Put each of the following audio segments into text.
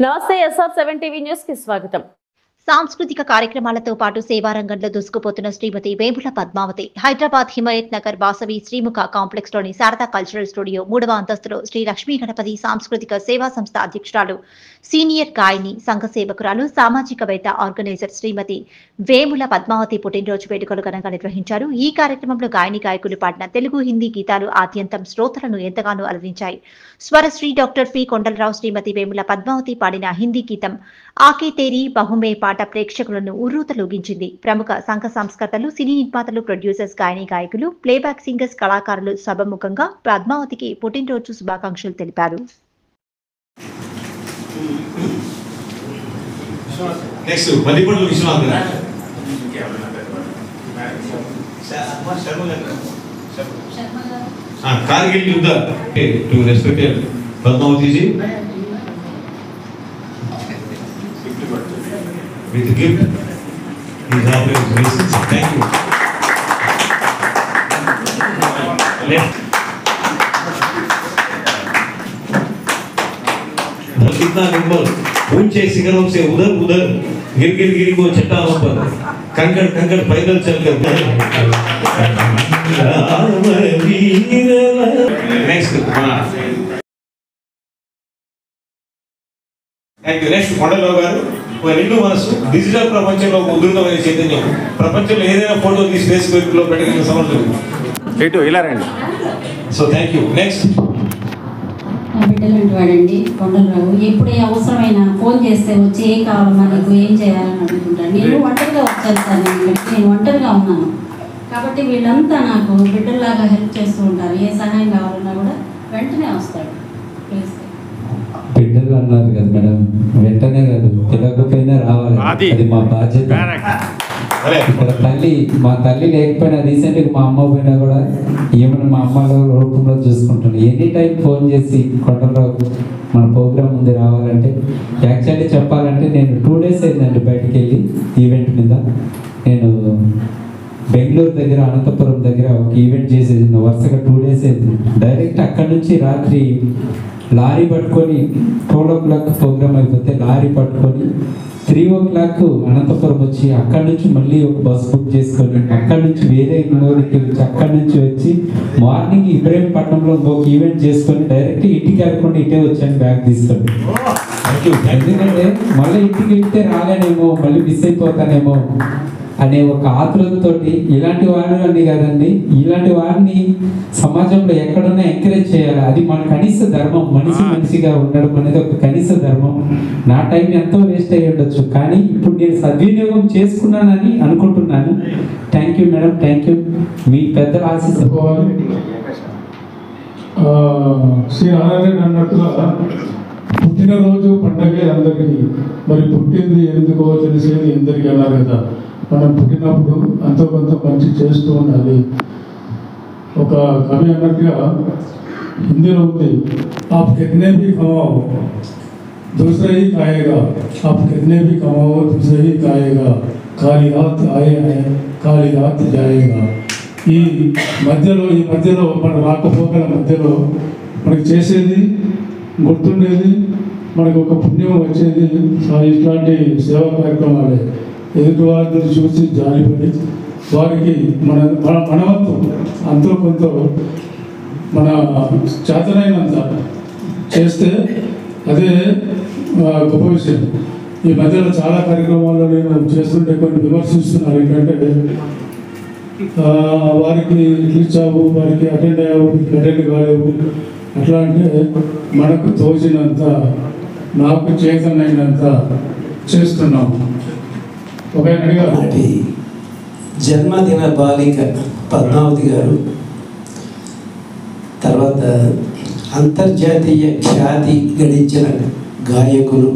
నమస్తే SF7 TV news కి స్వాగతం. సాంస్కృతిక కార్యక్రమాలతో పాటు సేవా రంగంలో దూసుకుపోతున్న శ్రీమతి వేముల పద్మావతి హైదరాబాద్ హిమాయత్ నగర్ వాసవి శ్రీముఖ కాంప్లెక్స్ లోని శారదా కల్చరల్ స్టూడియో 3వ అంతస్తులో శ్రీ లక్ష్మీ గణపతి సాంస్కృతిక సేవా సంస్థ అధ్యక్షురాలు, సీనియర్ గాయని, సంఘ సేవకురాలు, సామాజికవేత్త, ఆర్గనైజర్ శ్రీమతి వేముల పద్మావతి పుట్టినరోజు వేడుకలు ఘనంగా నిర్వహించారు. ఈ కార్యక్రమంలో గాయని గాయకులు పాడిన తెలుగు, హిందీ గీతాలు ఆద్యంతం శ్రోతలను ఎంతగానో అలరించాయి. స్వరశ్రీ డాక్టర్ పి కొండలరావు శ్రీమతి వేముల పద్మావతి పాడిన హిందీ గీతం ఆకే తేరీ బహుమే పాట ప్రేక్షకులను ఉర్రూతలూగించింది. ప్రముఖ సంఘ సంస్కర్తలు, సినీ నిర్మాతలు, ప్రొడ్యూసర్స్, గాయని గాయకులు, ప్లేబ్యాక్ సింగర్స్, కళాకారులు సభముఖంగా పద్మావతికి పుట్టినరోజు శుభాకాంక్షలు తెలిపారు. Kargil Yuddha to respected Padmavati ji with a gift. He is offering blessings. Thank you. Left. कितना निम्बल ऊंचे शिखरों से उधर उधर गिर गिर गिर को चट्टानों पर कंकड़ कंकड़ पैदल चलकर next thank you. Next Kondalarao గారు ఒక నిండు మనసు డిజిటల్ ప్రపంచంలో ఒక ఉధృతమైన చైతన్యం, ప్రపంచంలో ఏదైనా ఫోటో తీసి ఫేస్బుక్లో పెట్టగలిగిన సమర్థులు. ఇలా రండి. So thank you. నెక్స్ట్ బిడ్డలంటి వాడండి కొండలరావు. ఎప్పుడు అవసరమైన ఫోన్ చేస్తే వచ్చి ఏం కావాలమ్మా నీకు, ఏం చేయాలని అడుగుతుంటాను. నేను ఒంటరిగా వచ్చాను సార్, నేను ఒంటరిగా ఉన్నాను కాబట్టి వీళ్ళంతా నాకు బిడ్డల్లాగా హెల్ప్ చేస్తూ ఉంటారు. ఏ సహాయం కావాలన్నా కూడా వెంటనే వస్తాడు. ప్లీజ్. బిడ్డలు అన్నారు కదా మేడం, వెంటనే కాదు, తెలియకపోయినా రావాలి, అది మా బాధ్యత. ఇక్కడ మా తల్లి లేకపోయినా రీసెంట్గా మా అమ్మ పోయినా కూడా ఏమైనా మా అమ్మ రూపంలో చూసుకుంటాను. ఎనీ టైం ఫోన్ చేసి కొండలరావు మన ప్రోగ్రామ్ ఉంది రావాలంటే, యాక్చువల్లీ చెప్పాలంటే నేను 2 days అయిందండి బయటికి వెళ్ళి ఈవెంట్ మీద. నేను బెంగళూరు దగ్గర, అనంతపురం దగ్గర ఒక ఈవెంట్ చేసేది, వరుసగా 2 days అయింది. డైరెక్ట్ అక్కడి నుంచి రాత్రి లారీ పట్టుకొని 12 o'clock ప్రోగ్రామ్ అయిపోతే లారీ పట్టుకొని 3 o'clock అనంతపురం వచ్చి అక్కడి నుంచి మళ్ళీ ఒక బస్ బుక్ చేసుకొని అక్కడి నుంచి వేరే ఊరికి వచ్చి అక్కడి నుంచి వచ్చి మార్నింగ్ ఇబ్రహీంపట్నంలో ఒక ఈవెంట్ చేసుకొని డైరెక్ట్ ఇంటికి వెళ్ళకుండా ఇటే వచ్చాను బ్యాగ్ తీసుకొని. ఎందుకంటే మళ్ళీ ఇంటికి వెళ్తే రాలేనేమో, మళ్ళీ మిస్ అయిపోతానేమో అనే ఒక ఆతురతతోటి ఇలాంటి వారిని కదండి, ఇలాంటి వారిని సమాజంలో ఎక్కడున్నా ఎంకరేజ్ చేయాలి. అది మన కనీస ధర్మం. మనిషిగా ఉండడం అనేది ఒక కనీస ధర్మం. నా టైం ఎంతో వేస్ట్ అయ్యి ఉండొచ్చు, కానీ ఇప్పుడు నేను సద్వినియోగం చేసుకున్నానని అనుకుంటున్నాను. Thank you madam, thank you. మీ పెద్దల ఆశీస్సుకోవాలి. శ్రీ ఆనంద్ అన్నట్టుగా పుట్టినరోజు పండగే అందరికీ, మరి పుట్టింది ఎందుకో తెలిసేది ఎందరికీ అన్నారు కదా. మనం పుట్టినప్పుడు అంతో కొంత మంచి చేస్తూ ఉండాలి. ఒక కవి అన్నట్టుగా హిందీలో ఉంది, आप कितने भी कमाओ दूसरे ही खाएगा, आप कितने भी कमाओ दूसरे ही खाएगा, खाली हाथ आए हैं खाली हाथ जाएगा. ఈ మధ్యలో మన రాకపోకల మధ్యలో మనకి చేసేది గుర్తుండేది, మనకు ఒక పుణ్యం వచ్చేది ఇట్లాంటి సేవా కార్యక్రమాలే. ఎదుటి వారిని చూసి జాలిపడి వారికి మనవంతు అంతో కొంత మన చేతనైనంత చేస్తే అదే గొప్ప విషయం. ఈ మధ్యలో చాలా కార్యక్రమాల్లో నేను చేస్తుంటే కొన్ని విమర్శిస్తున్నారు. ఏంటంటే వారికి ఇచ్చావు, వారికి అటెండ్ అయ్యావు, అటెండ్ కాలేవు. అట్లా అంటే మనకు తోచినంత, నాకు చేతనైనంత చేస్తున్నాము. జన్మదిన బాలిక పద్మావతి గారు, తర్వాత అంతర్జాతీయ ఖ్యాతి గడించిన గాయకులు,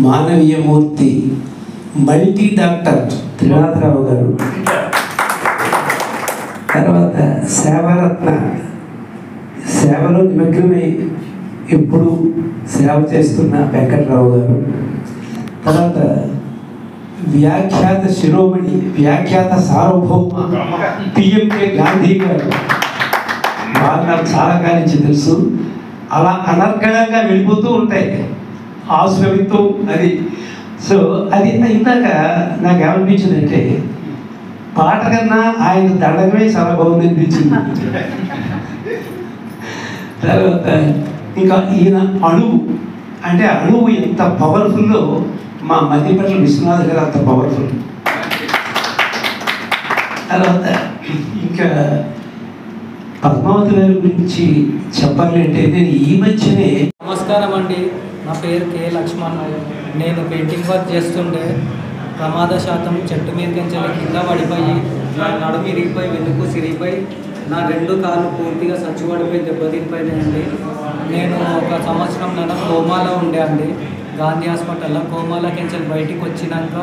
మానవీయమూర్తి, మల్టీ డాక్టర్ త్రినాథరావు గారు, తర్వాత సేవారత్న, సేవలో నిమగ్నమై ఎప్పుడు సేవ చేస్తున్న వెంకటరావు గారు, తర్వాత వ్యాఖ్యాత శిరోమణి, వ్యాఖ్యాత సార్వభౌమ పిఎంకే గాంధీ గారు. వాళ్ళు నాకు చాలా కానించి తెలుసు. అలా అనర్గళంగా వెళ్ళిపోతూ ఉంటాయి. ఆశ్రమితో అది. సో అది ఇందాక నాకు ఏమనిపించిందంటే పాట కన్నా ఆయన దండమే చాలా బాగుంది అనిపించింది. తర్వాత ఇంకా ఈయన అణువు అంటే అణువు ఎంత పవర్ఫుల్లో మా మధ్యపట్ల విశ్వనాథ్ గారు అంత పవర్ఫుల్. తర్వాత ఇంకా పద్మావతి గారి గురించి చెప్పాలి అంటే నేను ఈ మధ్యనే. నమస్కారం అండి, నా పేరు కే లక్ష్మణ్. నేను పెయింటింగ్ వర్క్ చేస్తుండే ప్రమాదశాతం చెట్టు మీద కంచెల కింద పడిపోయి నా నడుము ఇరిగిపోయి వెన్నుకు సిరిగిపోయి నా 2 కాళ్ళు పూర్తిగా సచ్చిపడిపోయి దెబ్బతిరిపోయినాయండి. నేను 1 సంవత్సరం కోమాలో ఉండే అండి గాంధీ హాస్పిటల్లో. కోమాలో కంచెలు బయటికి వచ్చినాక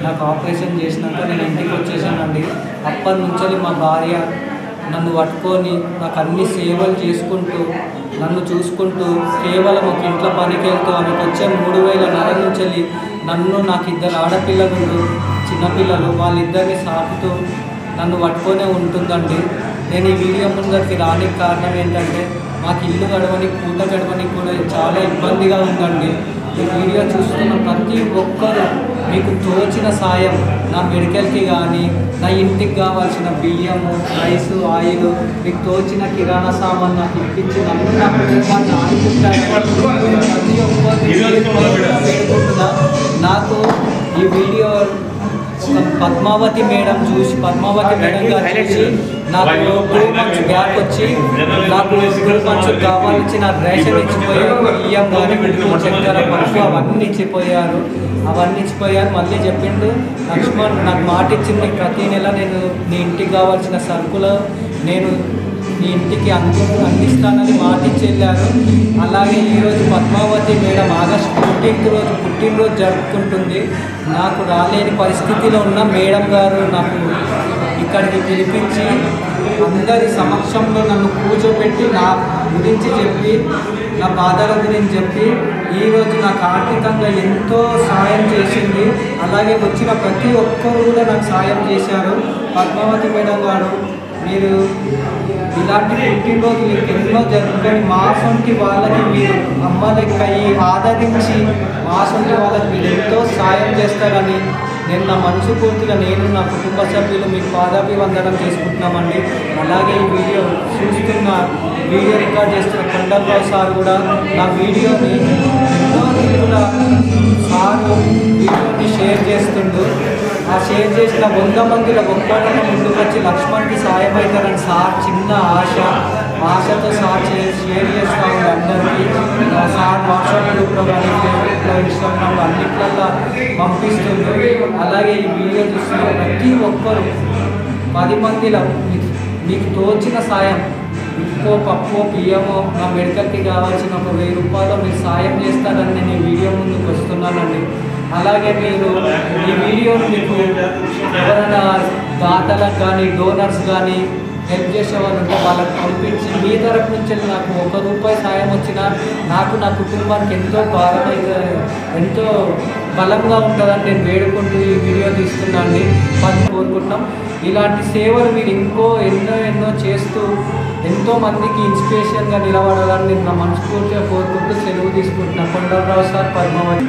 నాకు ఆపరేషన్ చేసినాక నేను ఇంటికి వచ్చేసానండి. అప్పటి నుంచి మా భార్య నన్ను పట్టుకొని నాకు అన్ని సేవలు చేసుకుంటూ నన్ను చూసుకుంటూ కేవలం ఒక ఇంట్లో పనికి వెళ్తూ ఆమెకు వచ్చే 3,000 నుంచి నన్ను నాకు 2 ఆడపిల్లలు చిన్నపిల్లలు వాళ్ళిద్దరిని సాకుతూ నన్ను పట్టుకొనే ఉంటుందండి. నేను ఈ వీడియో ముందరికి రానికి కారణం ఏంటంటే మాకు ఇల్లు గడవనికి పూట గడవనికి కూడా చాలా ఇబ్బందిగా ఉందండి. ఈ వీడియో చూస్తున్న ప్రతి ఒక్కరూ మీకు తోచిన సాయం నా మెడికల్కి కానీ నా ఇంటికి కావాల్సిన బియ్యము రైసు ఆయిల్ మీకు తోచిన కిరాణా సామాన్ నాకు ఇప్పించి నన్ను నా కుటుంబాన్ని ఆడుకుంటాను. ప్రతి ఒక్కరుకుంటున్నా. నాకు ఈ వీడియో పద్మావతి మేడం చూసి పద్మావతి మేడం గారు చూసి నాకు 2 months గ్యాప్ వచ్చి నాకు 2 months కావాల్సి నా రేషన్ ఇచ్చిపోయారు. బియ్యం కానీ చక్కెర పప్పు అవన్నీ ఇచ్చిపోయారు. మళ్ళీ చెప్పిండు లక్ష్మణ్ నాకు మాట ఇచ్చింది ప్రతి నెల నేను నీ ఇంటికి కావాల్సిన సరుకులు నేను నీ ఇంటికి అందిస్తానని మాట ఇచ్చి వెళ్ళారు. అలాగే ఈరోజు పద్మావతి మేడం ఆగస్టు 15th రోజు పుట్టినరోజు జరుపుకుంటుంది. నాకు రాలేని పరిస్థితిలో ఉన్న మేడం గారు నాకు ఇక్కడికి పిలిపించి అందరి సమక్షంలో నన్ను కూర్చోబెట్టి నా గురించి చెప్పి నా బాధల గురించి చెప్పి ఈరోజు నాకు ఆర్థికంగా ఎంతో సాయం చేసింది. అలాగే వచ్చిన ప్రతి ఒక్కరు కూడా నాకు సాయం చేశారు. పద్మావతి మేడం గారు మీరు ఇలాంటి పుట్టినరోజులు ఎన్నో జరుపుకొని మా సొంటి వాళ్ళకి మీరు అమ్మ లెక్క ఆదరించి మా సొంటి వాళ్ళకి మీరు ఎంతో సాయం చేస్తారని నేను నా మనసు పూర్తిగా నేను నా కుటుంబ సభ్యులు మీకు పాదాభివందనం చేసుకుంటున్నామండి. అలాగే ఈ వీడియో చూస్తున్న వీడియో రికార్డ్ చేస్తున్న కొండలరావు సార్ కూడా నా వీడియోని ఎన్నో రీతుల సారు వీడియోని షేర్ చేస్తుండు. ఆ షేర్ చేసిన 100 మందిలో ఒక్కళ్ళని ముందుకు వచ్చి లక్ష్మణ్కి సాయం అవుతారని సార్ చిన్న ఆశతో సార్ షేర్ చేస్తూ ఉంది అందరికీ. సార్ వాట్సాప్ గ్రూప్లో కానీ ఫేస్బుక్లో ఇన్స్టాగ్రామ్లో అన్నిట్లల్లో పంపిస్తుంది. అలాగే ఈ వీడియో చూస్తున్న ప్రతి ఒక్కరు 10 మందిలో మీకు తోచిన సాయం ఉప్పు పప్పు బియ్యమో నా మెడికల్కి కావాల్సిన 1,000 రూపాయలు మీరు సాయం చేస్తారని నేను ఈ వీడియో ముందుకు వస్తున్నానండి. అలాగే మీరు ఈ వీడియోని మీకు ఎవరైనా దాతలకు కానీ డోనర్స్ కానీ హెల్ప్ చేసేవాళ్ళు ఉంటే వాళ్ళకి పంపించి మీ తరఫు నుంచి నాకు 1 రూపాయి సాయం వచ్చినా నాకు నా కుటుంబానికి ఎంతో బలంగా ఉంటుందని నేను వేడుకుంటూ ఈ వీడియో తీస్తున్నాను. కోరుకుంటున్నాం ఇలాంటి సేవలు మీరు ఎన్నో చేస్తూ ఎంతో మందికి ఇన్స్పిరేషన్గా నిలబడాలని నేను నా మనస్ఫూర్తిగా కోరుకుంటూ సెలవు తీసుకుంటున్నాను. కొండలరావు సార్, పద్మావతి.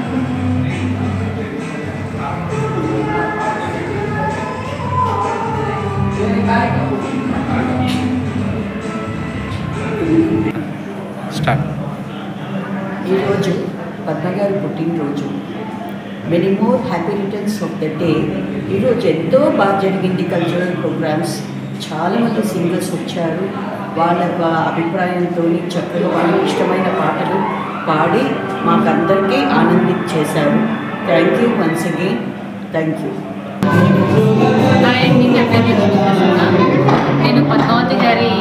ఈరోజు పద్మగారి పుట్టినరోజు. Many more happy returns of the day. ఈరోజు ఎంతో బాగా జరిగింది కల్చరల్ ప్రోగ్రామ్స్. చాలామంది సింగర్స్ వచ్చారు. వాళ్ళ అభిప్రాయంతో చక్కగా వాళ్ళకి ఇష్టమైన పాటలు పాడి మాకందరికీ ఆనందించేశారు. Thank you once again. Thank you. నేను పద్మావతి గారి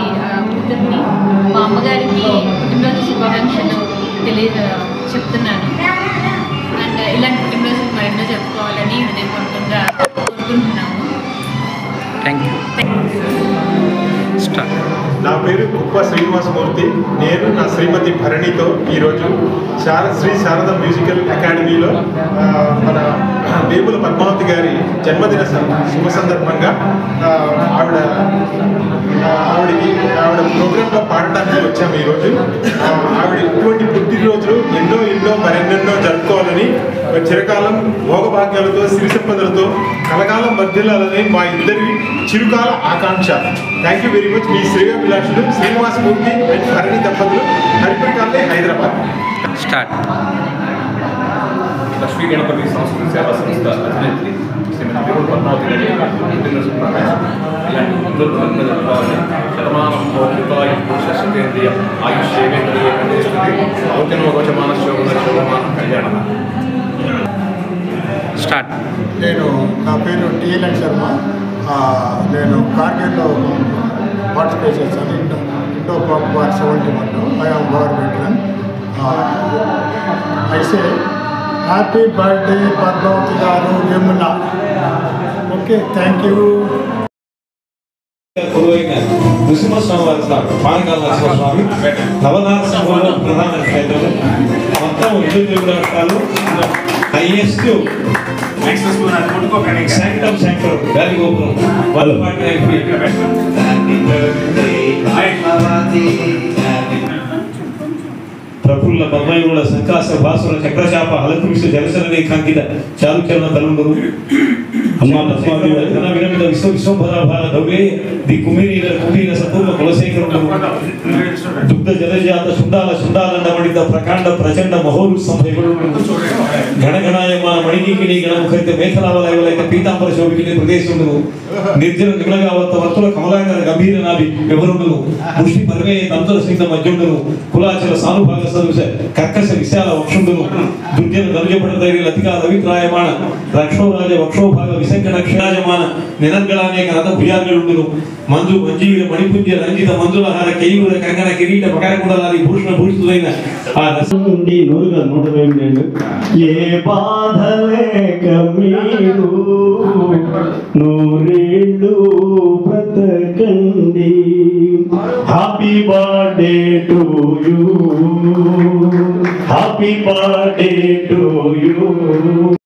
కూతుర్ని. మా అమ్మగారికి పుట్టినరోజు శుభాకాంక్షలు చెప్తున్నాను. అండ్ ఇలాంటి పుట్టినరోజు మరెన్నో చెప్పుకోవాలని హృదయపూర్వకంగా కోరుకుంటున్నాము. Thank you. నా పేరు కుప్ప శ్రీనివాసమూర్తి. నేను నా శ్రీమతి భరణితో ఈరోజు శ్రీ శారద మ్యూజికల్ అకాడమీలో మన వేముల పద్మావతి గారి జన్మదిన శుభ సందర్భంగా ఆవిడ ప్రోగ్రాంలో పాడడానికి వచ్చాము ఈరోజు. ఆవిడ ఇటువంటి పుట్టినరోజులు ఎన్నో మరెన్నెన్నో జరుపుకోవాలని, చిరకాలం భోగభాగ్యాలతో సిరి సంపదలతో కలకాలం వర్ధిల్లాలని మా ఇద్దరి చిరుకాల ఆకాంక్ష. Thank you very much. మీ శ్రేయోభిలాషులు శ్రీనివాసమూర్తి అండ్ భరణి దంపతులు, హరిపురి కాలనీ, హైదరాబాద్. స్టార్ట్. లక్ష్మీ గణపతి సంస్కృతి సేవా సంస్థ అధినేత్రి శ్రీమతి వేముల పద్మావతి గారి పుట్టినరోజు ఇలాంటి పుట్టినరోజు జరుపుకోవాలని, శతమానం భౌతికాయ పురుషేంద్రియ ఆయుష్ ఏమేంద్రియ కండిస్తుంది భౌతినో రోచమాన శోభమానం కళ్యాణ. స్టార్ట్. నేను నా పేరు టిఎల్ఎన్ శర్మ. నేను కార్గిల్లో పార్టిసిపేట్ చేశాను. Indo Pak war 71. I am war veteran. అయితే happy birthday Padmavathi garu Vemula. Okay, thank you. Nrusimhaswami వారి పానకాల నరసింహస్వామి నవనారసింహంలో ప్రధాన క్షేత్రం. మొత్తం 2 తెలుగు రాష్ట్రాలు హైయెస్ట్ శాంక్టమ్ గాలి గోపురం వాళ్ళు ప్రఫుల్ల పద్మయుల సంకాస భాసుల చక్రశాప అలంకృష జలసరణి కాంకిత చారుచరణ తరుణుడు విరమిత విశ్వంభరాభార దౌలే ది కుమీర కుమీర సపూర్ణ కులశేఖరుడు దుగ్ధ జలజాత శుండాలండమడిత ప్రకాండ ప్రచండ మహోరు సంభయుడు గణగణాయమాన మణికీకిని గణముఖరిత మేఖలావలైవలైత పీతాంబర శోభికిని ప్రదేశముడు నిర్జన నిమలగావత్త వర్తుల కమలాకర గంభీర నాభి వివరుడును ముష్టి పరమే తంతుల సింగ మధ్యుండును కులాచల సానుభాగ సదృశ కర్కశ విశాల వక్షుండును దుర్జన ధనుజపట ధైర్య లతికా రవిత్రాయమాణ రక్షోరాజ వక్షోభాగ విసంకట క్షరాజమాన నినర్గళానేక రథ భుజాగ్రుడును మంజు మంజీర మణిపుంజ రంజిత మంజులహార కేయూర కంగన కిరీట మకరకుండలాది భూషణ భూషితులైన ఆ నుండి 122 ఏ బాధలేక మీరు నూరేళ్ళు బ్రతకండి. Happy birthday to you, happy birthday to you.